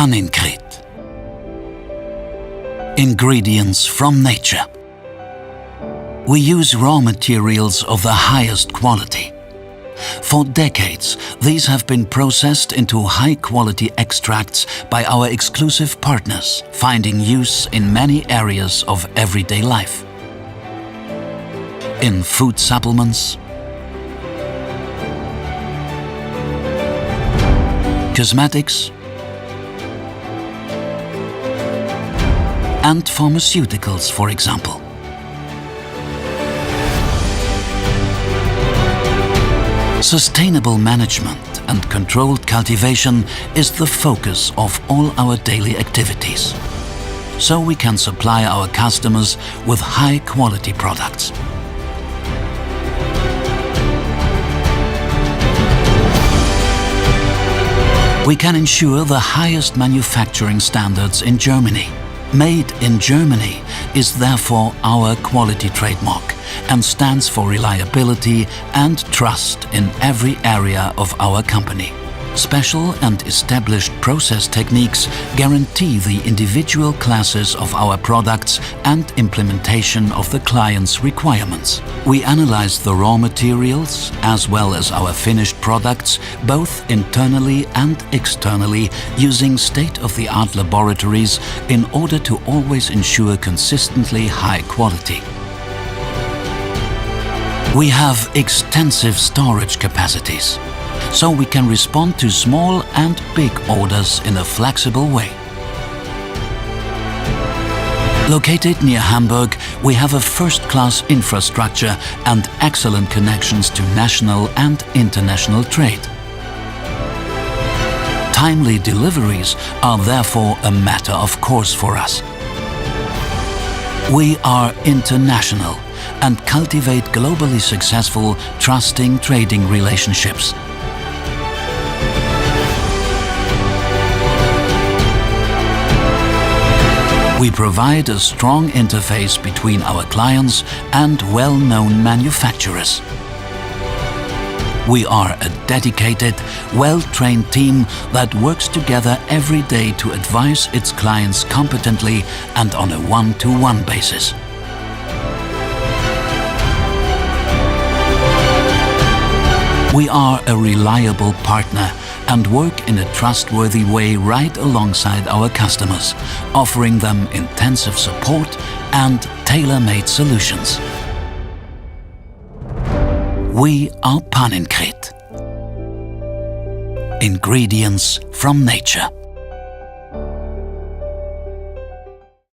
Paninkret. Ingredients from nature. We use raw materials of the highest quality. For decades, these have been processed into high-quality extracts by our exclusive partners, finding use in many areas of everyday life. In food supplements, cosmetics, and pharmaceuticals, for example. Sustainable management and controlled cultivation is the focus of all our daily activities, so we can supply our customers with high-quality products. We can ensure the highest manufacturing standards in Germany. Made in Germany is therefore our quality trademark and stands for reliability and trust in every area of our company. Special and established process techniques guarantee the individual classes of our products and implementation of the client's requirements. We analyze the raw materials as well as our finished products both internally and externally using state-of-the-art laboratories in order to always ensure consistently high quality. We have extensive storage capacities, so we can respond to small and big orders in a flexible way. Located near Hamburg, we have a first-class infrastructure and excellent connections to national and international trade. Timely deliveries are therefore a matter of course for us. We are international and cultivate globally successful, trusting trading relationships. We provide a strong interface between our clients and well-known manufacturers. We are a dedicated, well-trained team that works together every day to advise its clients competently and on a one-to-one basis. We are a reliable partner and work in a trustworthy way right alongside our customers, offering them intensive support and tailor-made solutions. We are Paninkret. Ingredients from nature.